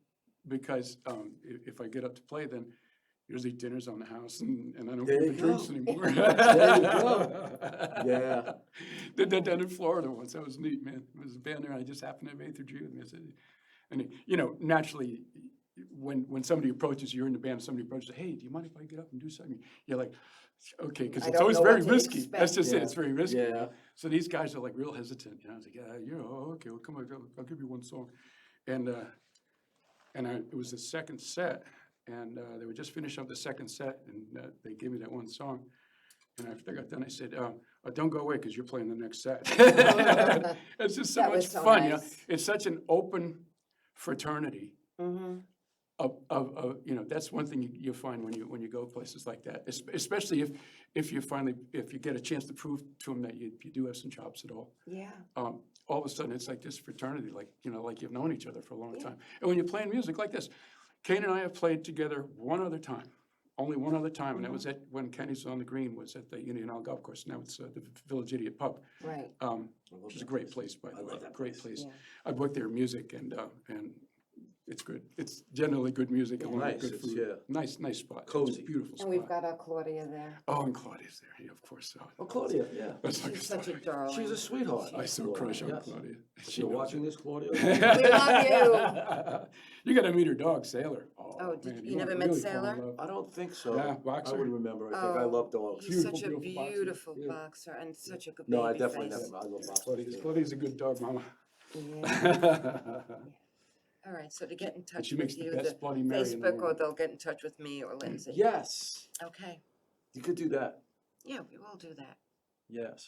because if I get up to play, then usually dinner's on the house and I don't There get you the drinks go. anymore. There you go. Yeah. Did that down in Florida once. That was neat, man. There was a band there. I just happened to have A through G with me. I said, and naturally, when somebody approaches, you're in the band, somebody approaches, hey, do you mind if I get up and do something? You're like, okay, because I it's don't always know very what to risky. That's expect. just it. Yeah. It's very risky. Yeah. So these guys are like real hesitant. I was like, okay, well, come on, I'll give you one song. And it was the second set, and they were just finishing up the second set, and they gave me that one song. And after I got done, I said, don't go away because you're playing the next set. It's just so That much was so fun. nice. It's such an open fraternity Mm-hmm. you know, that's one thing you find when you go places like that, especially if you get a chance to prove to them that you do have some chops at all. Yeah, All of a sudden, it's like this fraternity, like, you know, like you've known each other for a long Yeah. time. And when you're playing music like this, Kane and I have played together only one other time, and that was when Kenny's on the Green, was at the Union Isle Golf Course. Now it's the Village Idiot Pub, right, which is a great place, by the way, love that great place. place. yeah. I've worked there music, and it's good. It's generally good music along with Nice, good it's- food. yeah. Nice spot. It's Cozy. a beautiful spot. And we've got our Claudia there. Oh, and Claudia's there, yeah, of course. Oh, Claudia, yeah. That's like She's such a story. darling. She's a sweetheart. I still crush on Yes. Claudia. If you're watching this, Claudia? We love you. You gotta meet her dog, Sailor. Oh, did man, you never wanna met really fall in Sailor? love. I don't think so. Yeah, I boxer. would remember. I think I Oh, love dogs. He's such a Beautiful boxer. beautiful Yeah. boxer and such a good No, I baby definitely face. never. I love boxers. Claudia's a good dog, mama. Yeah. All right, so to get in And touch she with makes the you, best the Bloody Mary in the Facebook, or world. they'll get in touch with me or Lindsay. Yes, Okay, you could do that. yeah, we will do that. Yes.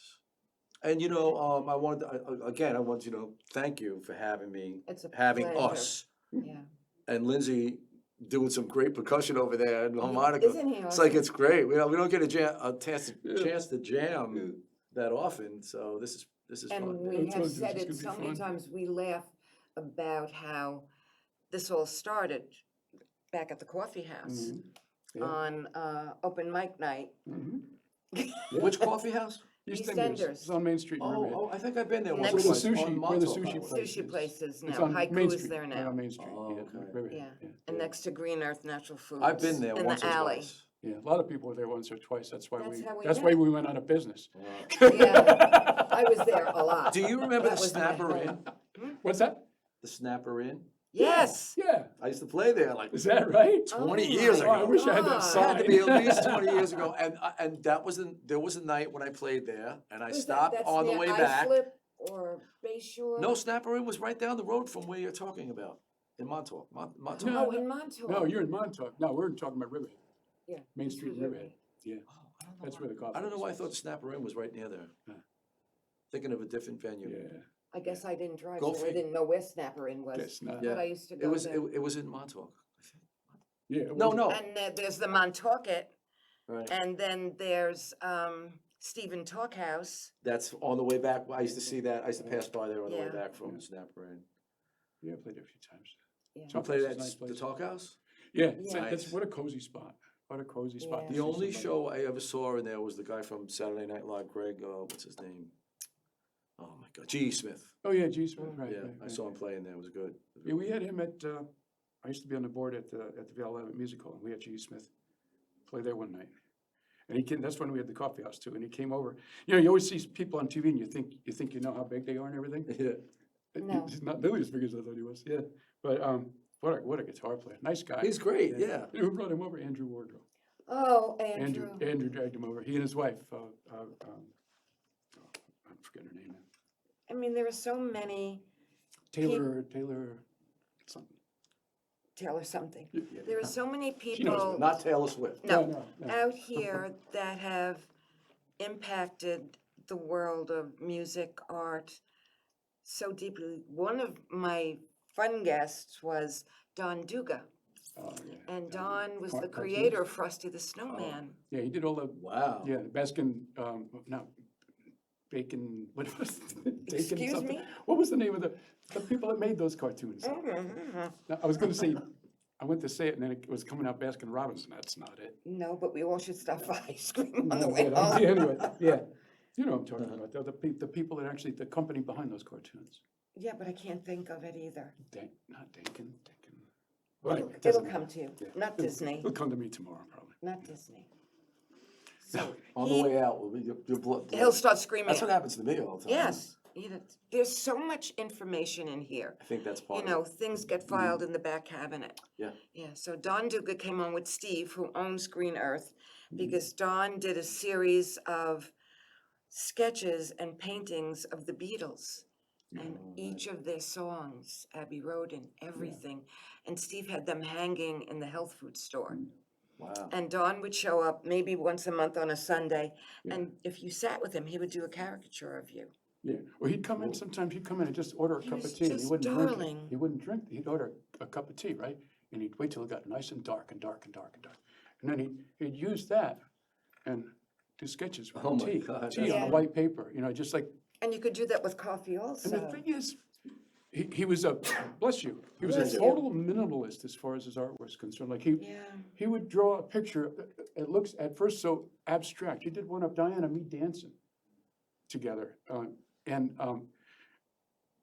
And you know, I wanted to, again, I want you to thank you for having me, It's a having pleasure. us, Yeah. and Lindsay doing some great percussion over there and harmonica. Isn't he It's like awesome? it's great. We don't get a chance to jam that often, so this is And fun. we It's have gonna said be it so many fun. times, we laugh about how this all started back at the coffee house Mhm. Yeah. on open mic night. Mhm. Which coffee house? EastEnders. It's on Main Street in Riverhead. Oh, I think I've been there once Next- or Where the twice. sushi- on where the Montauk, sushi I was. place Sushi is. places It's now, on Main Haiku is Street, there right now. on Main Street, Oh, yeah, okay. Riverhead, Yeah, and next to Green Earth Natural Foods. I've been there in once the or alley. twice. Yeah, a lot of people were there once or twice. That's why That's how we that's why met. we went out of business. Yeah, I was there a lot. Do you remember the That was my Snapper home. Inn? What's that? The Snapper Inn? Yes. Yeah, I used to play there like is that right? 20 Oh years my Oh, I ago. wish I had God. that It sign. had to be at least 20 years ago, and there was a night when I played there, and I Was that- stopped that's on the near way back. Islip or Bayshore? No, Snapper Inn was right down the road from where you're talking about, in Montauk. Montauk. No, Oh, in Montauk. No, you're in Montauk. No, we're talking about Riverhead. Yeah. Main this Street, was Riverhead. Yeah, Oh, I don't know that's why- where the coffee I don't know house why I is. thought the Snapper Inn was right near there. Yeah. Thinking of a different venue. Yeah, I guess I didn't drive, Go so I figure. didn't know where Snapper Inn was. guess not. Yeah. But I used to It go was, there. it was in Montauk, I think. Yeah. it No, was- no, And there's the Montaukett, right. and then there's Stephen Talkhouse. That's on the way back. I used to see that. I used to pass by there on the way Yeah. back from Yeah. Snapper Inn. Yeah, I played there a few times. Yeah. You Talk played House at is a nice the place. Talk House? Yeah, Yeah. that's what a cozy spot. What a cozy spot. Yeah. to The see only somebody. show I ever saw in there was the guy from Saturday Night Live, Greg, what's his name? Oh my God, G. Smith. Oh, yeah, G. Smith, right. Yeah, right, I right. saw him playing there. It was good. Yeah, we had him at, I used to be on the board at the Vale Music Hall, and we had G. Smith play there one night. And he came, that's when we had the coffee house too, and he came over. You know, you always see people on TV and you think you know how big they are and everything. Yeah, No. He's not nearly as big as I thought he was, yeah. But, what a guitar player, nice guy. he's great. Yeah. You know who brought him over? Andrew Wardrow. Oh, Andrew. Andrew dragged him over, he and his wife, I'm forgetting her name now. I mean, there are so many, Taylor, something. Taylor something. Yeah. There are so many knows people Not Taylor Swift. No. No. out here that have impacted the world of music, art so deeply. One of my fun guests was Don Duga, Oh, yeah. and Don was the Cartoons. creator of Frosty the Snowman. Yeah, he did all the, Wow. yeah, Baskin, no, Bacon, what was it? Bacon Excuse something? me? What was the name of the people that made those cartoons? No, I was gonna say, I went to say it and then it was coming out Baskin Robbins, and that's not it. No, but we all should stop for ice cream on the No, way but, home. yeah, anyway, yeah, you know what I'm talking about, the people that actually, the company behind those cartoons. Yeah, but I can't think of it either. Not Dankin. It'll come to you, Yeah. not Disney, It'll come to me tomorrow, probably. not Disney. So On he- the way out, your blood. he'll start screaming. That's what happens to me all the time. Yes, there's so much information in here. I think that's part You of know, it. things get filed in the back cabinet. Yeah. Yeah, so Don Duga came on with Steve, who owns Green Earth, because Don did a series of sketches and paintings of the Beatles. And each of their songs, Abbey Road and everything. And Steve had them hanging in the health food store. Wow. And Don would show up maybe once a month on a Sunday. And if you sat with him, he would do a caricature of you. Yeah, well, he'd come in, sometimes he'd come in and just order a He cup was of tea, and he just wouldn't drink it. darling. He wouldn't drink, he'd order a cup of tea, right? and he'd wait till it got nice and dark and dark and dark and dark. And then he'd use that and do sketches with Oh my tea, God, tea that's on a white paper, you know, just like, And you could do that with coffee and also. the thing is, he was a, bless you, he was Bless a you. total minimalist as far as his art was concerned. Like Yeah. he would draw a picture, it looks at first so abstract. He did one of Diana and me dancing together.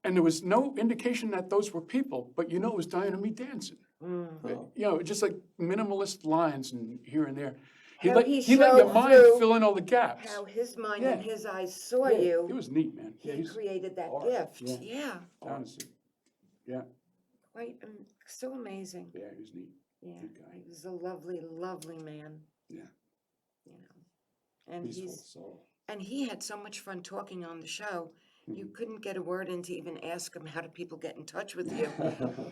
And there was no indication that those were people, but you know it was Diana and me dancing. Oh. You know, just like minimalist lines and here and there. He How let, he he let your showed mind through fill in all the gaps. How his mind Yeah. and his eyes saw Yeah, you. it was neat, man. Yeah, He he's created that art, gift. yeah. Yeah. honestly, yeah, Quite so amazing. yeah, he was neat. Yeah. Good guy. He was a lovely, lovely man. Yeah. You know. And Peaceful he's soul. and he had so much fun talking on the show. You Mm-hmm. couldn't get a word in to even ask him how do people get in touch with you.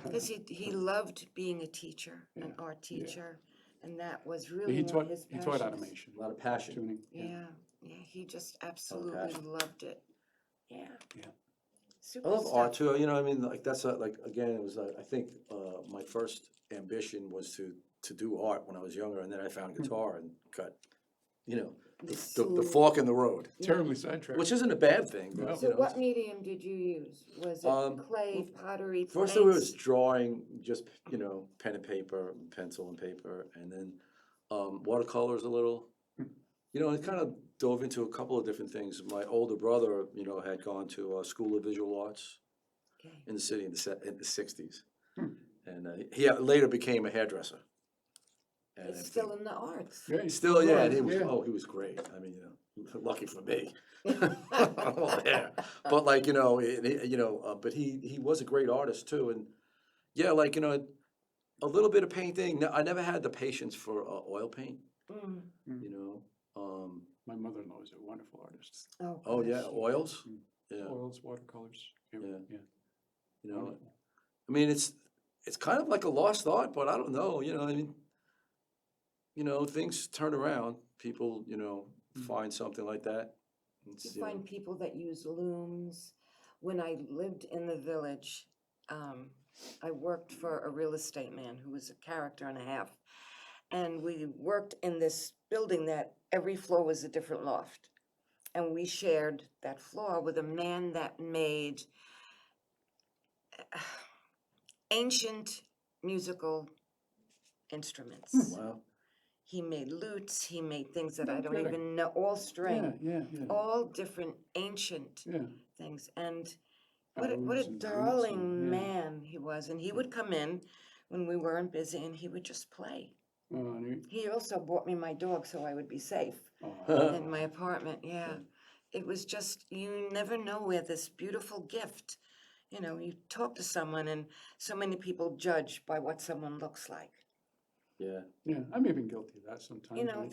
Because he loved being a teacher, an art yeah. teacher. And that was Yeah, really he one taught, of his he passions. taught animation. A lot of passion. Tuning. Yeah. Yeah. He just absolutely passion. loved it. Yeah. Yeah. Super I love stuff. art too, you know, I mean, like, that's, like, again, it was, I think, my first ambition was to do art when I was younger, and then I found guitar and got, you know, the fork in the road, Terribly sidetracked. which isn't a bad thing, No. but, So you know. what medium did you use? Was it clay, pottery, First it was paints? drawing, just, you know, pen and paper, pencil and paper, and then watercolors a little. You know, I kind of dove into a couple of different things. My older brother, you know, had gone to a School of Visual Arts Okay. in the city in the 60s. And he later became a hairdresser. And It's still in the arts. Yeah, he's still, yeah, and alive, he was, yeah. he was great. I mean, you know, lucky for me. Well, yeah. But like, you know, but he was a great artist too. And yeah, like, you know, a little bit of painting. I never had the patience for oil paint, Mm. you know. My mother-in-law is a wonderful artist. Oh, yeah, gosh. oils? Yeah, Oils, watercolors, Yeah. yeah. you know, Wonderful. I mean, it's kind of like a lost art, but I don't know, you know, I mean, you know, things turn around. People, you know, find something like that. It's, You you know, find people that use looms. When I lived in the village, I worked for a real estate man who was a character and a half. And we worked in this building that every floor was a different loft. And we shared that floor with a man that made ancient musical instruments. wow. He made lutes, he made things that No I don't kidding. even know, all string, Yeah. all different ancient Yeah. things. And what a Ows and lutes darling and- yeah. man he was. And he would come in when we weren't busy and he would just play. Oh, and He also bought me my dog so I would be safe oh, in my apartment. Yeah. It was just, you never know where this beautiful gift, you know, you talk to someone and so many people judge by what someone looks like. Yeah. yeah, I'm even guilty of that sometimes. You know,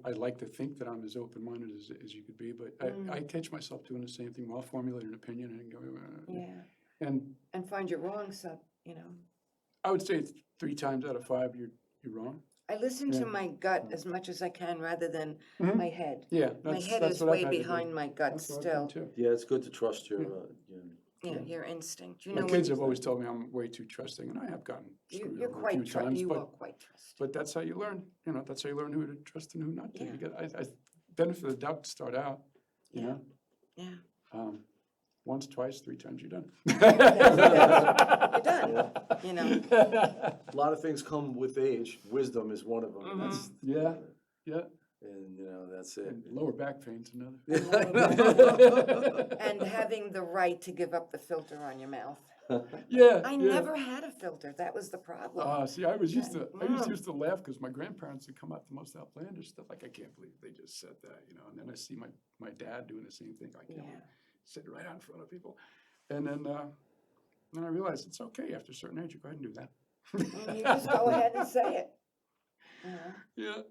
I like to think that I'm as open-minded as you could be, but I catch myself doing the same thing. I'll formulate an opinion and go, Yeah. and And find you're wrong, so, you know. I would say 3 times out of 5, you're wrong. I listen to Yeah. my gut as much as I can rather than Mhm. my head. Yeah, My that's head that's is what I've way had to do. behind my gut That's what I've still. done too. Yeah, it's good to trust your, Your instinct. You My know, kids when have always told me I'm way too trusting, and I have gotten screwed you're over a quite, few times, you but are quite trusting. but that's how you learn. You know, that's how you learn who to trust and who not to. Yeah. You get I benefit of the doubt to start out. You Yeah. know, Yeah. once, twice, 3 times, you're done. You're done, you know. a lot of things come with age. Wisdom is one of them. And that's, Yeah, yeah. and you know, that's it. And lower back pain's another. And having the right to give up the filter on your mouth. Yeah. I yeah. never had a filter. That was the problem. See, I used Mm. to laugh because my grandparents would come up with the most outlandish stuff. Like, I can't believe they just said that, you know. And then I see my dad doing the same thing. I can't Yeah. sit right out in front of people. And then I realized it's okay after a certain age. You go ahead and do that. And you just go ahead and say it. You know? Yeah.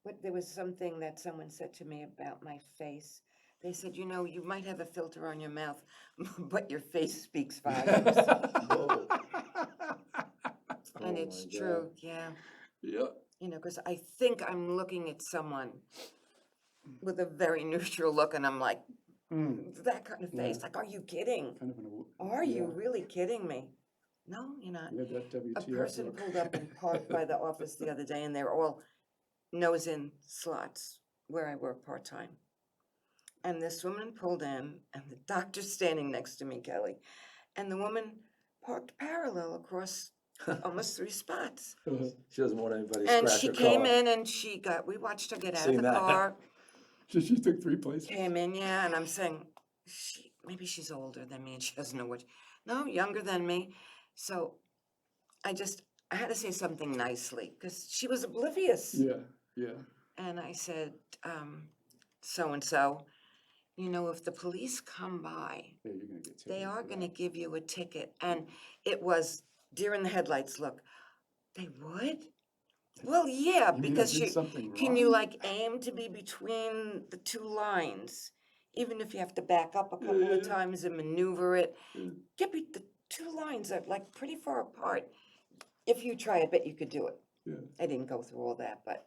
But there was something that someone said to me about my face. They said, you know, you might have a filter on your mouth, but your face speaks volumes. Whoa. And Oh it's my God. true, yeah. Yeah. You know, because I think I'm looking at someone with a very neutral look, and I'm like, Mm. that kind of face. Yeah. Like, are you kidding? Kind of Are you yeah. really kidding me? No, you're not. You had that A WTF person look. pulled up and parked by the office the other day, and they were all nose in slots where I work part-time. And this woman pulled in, and the doctor's standing next to me, Kelly, and the woman parked parallel across almost 3 spots. She doesn't want anybody to And scratch she her came car. in and we watched her get out of Seen the that. car, So she took 3 places. came in, yeah, and I'm saying, maybe she's older than me and she doesn't know no, younger than me. So I had to say something nicely, because she was oblivious. Yeah, yeah. And I said, so-and-so, if the police come by, Yeah, you're gonna get they taken are for gonna that. give you a ticket. And it was deer in the headlights look. They would? Well, yeah, You mean I because did something can you wrong? like aim to be between the 2 lines? Even if you have to back up a couple of Yeah. times and maneuver it, Yeah. the 2 lines are like pretty far apart. If you try, I bet you could do it. Yeah. I didn't go through all that, but,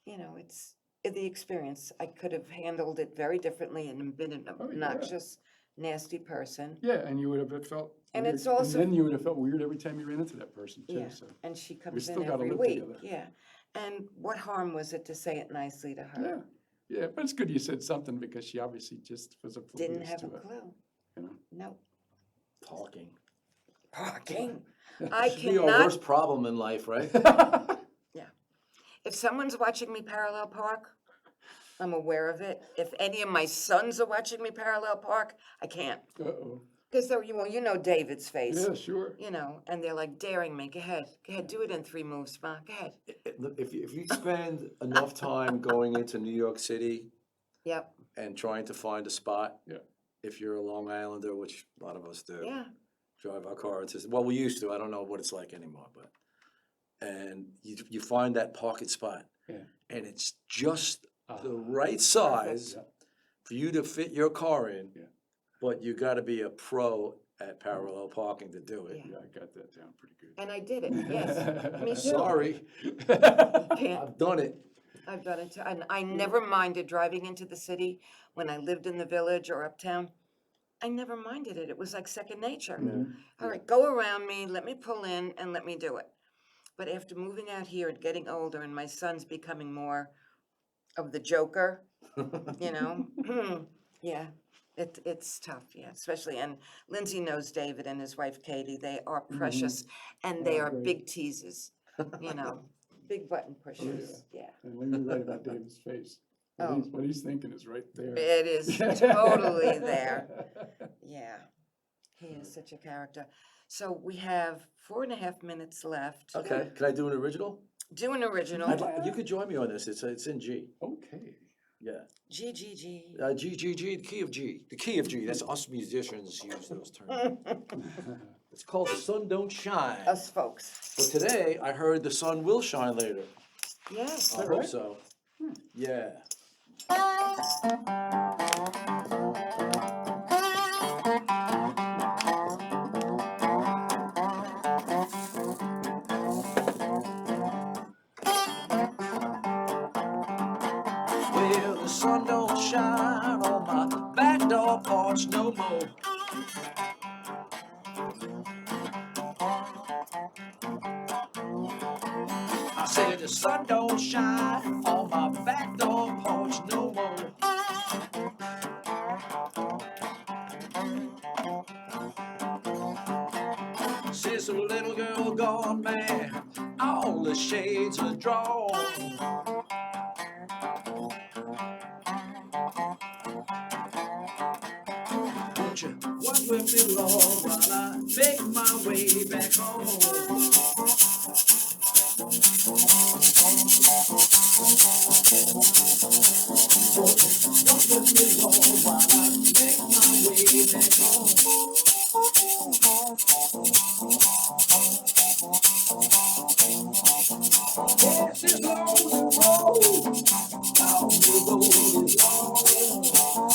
it's the experience. I could have handled it very differently and been an Oh, yeah. obnoxious, nasty person. Yeah, and you would have felt And weird. it's also- And then you would have felt weird every time you ran into that person too, Yeah, so. and she comes still in gotta every live week, together. yeah. And what harm was it to say it nicely to her? Yeah, yeah, but it's good you said something because she obviously just was Didn't oblivious have to a it, clue. you know? No, Talking. parking. I Should be your cannot, worst problem in life, right? if someone's watching me parallel park, I'm aware of it. If any of my sons are watching me parallel park, I can't. Uh-oh. Because David's face, Yeah, sure. and they're like daring me, go ahead, do it in 3 moves, Ma, go ahead. Look, if you spend enough time going into New York City Yep, and trying to find a spot, Yeah. if you're a Long Islander, which a lot of us do, yeah, drive our car into, well, we used to, I don't know what it's like anymore, but, and you find that parking spot, Yeah. and it's just Ah, the right size yeah. for you to fit your car in, Yeah. but you gotta be a pro at parallel parking to do it. Yeah. Yeah, I got that down pretty good. and I did it, yes. Me too. Sorry, Can't. I've done it. I've done it too, and I never minded driving into the city when I lived in the village or uptown. I never minded it. It was like second nature. Mhm. All right, go around me, let me pull in and let me do it. But after moving out here and getting older and my son's becoming more of the joker, yeah, it's tough, yeah, especially, and Lindsay knows David and his wife Katie. They are precious and they Oh, are great. big teases, big button pushers, yeah. And when you're right about David's face, Oh. what he's thinking is right there. It is totally there. Yeah, he is such a character. So we have 4.5 minutes left. Okay, can I do an original? Do an original. You could join me on this, it's in G, Okay. yeah. G, G, G. G, G, G, the key of G. The key of G, that's us musicians use those terms. It's called The Sun Don't Shine. Us folks. But today, I heard the sun will shine later. Yes. I hope right? so. Yeah. Well, the sun don't shine on my back door porch no more. I said the sun don't shine on my back door porch no more. Since the little girl gone mad, all the shades are drawn. Won't you walk with me, Lord, while I make my way back home? Won't you walk with me, Lord, while I make my way back home? Yes, it's long the road, long the road is long.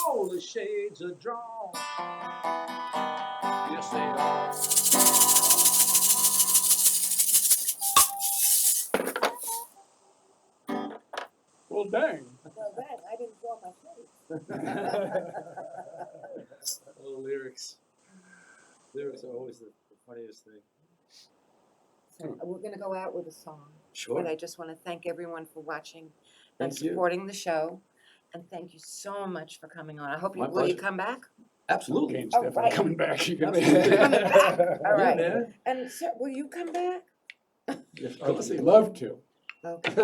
All the shades are drawn. Yes, they are. Well, dang. Well, that, I didn't draw my face. Oh, lyrics. Lyrics are always the funniest thing. So we're gonna go out with a song. Sure. But I just wanna thank everyone for watching and Thank you. supporting the show. And thank you so much for coming on. I hope you, My will you pleasure. come back? Absolutely. Kane's Oh, definitely right. coming back. You can Absolutely. Coming back. All Yeah, right. man. And sir, will you come back? Of I course would he love to. Okay.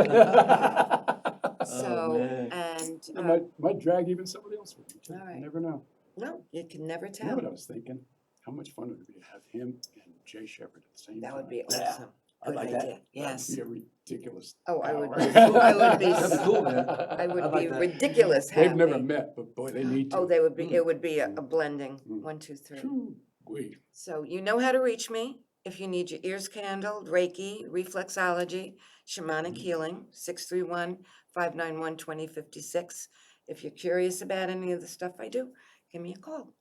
Oh, So, man. and, I might drag even somebody else with me too. All right. You never know. no, you can never You know what I tell. was thinking? How much fun would it be to have him and Jay Shepherd at the same time? That would be Yeah, awesome. I Good like that. idea. Yes. That'd be a ridiculous. Oh, I would hour. be I would be That'd be cool, man. I would like be that. ridiculous happy. They've never met, but boy, they need to. Oh, they would be, it would be a blending, Mm. 1, 2, 3. Phew, wait. So you know how to reach me if you need your ears candled, Reiki, reflexology, shamanic healing, 631-591-2056. If you're curious about any of the stuff I do, give me a call.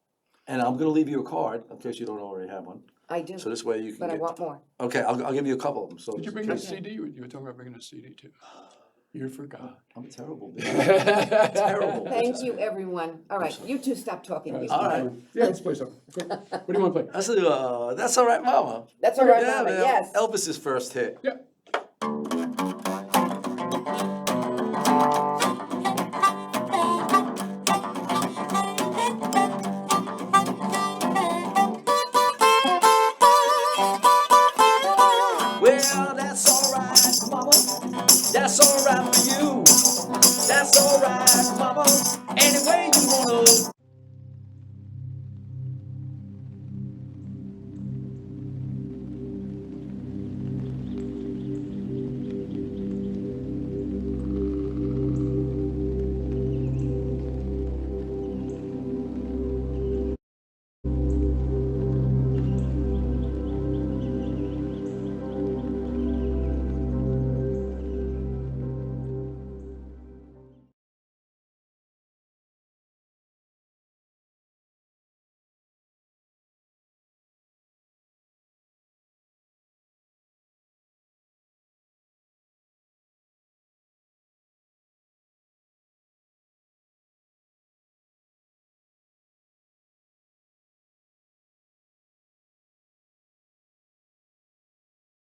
And I'm gonna leave you a card in case you don't already have one. I do, So this way you can but I get. want more. Okay, I'll give you a couple of them. So Did you just bring in a case- CD? You were talking about bringing a CD too. You forgot. I'm terrible. man. Terrible. Thank you, everyone. All right, you two stop talking. You All start. right. Yeah, let's play something. What do you want to play? That's all right, Mama. That's all right, Yeah, Mama, man. yes. Elvis's first hit. Yeah. Well,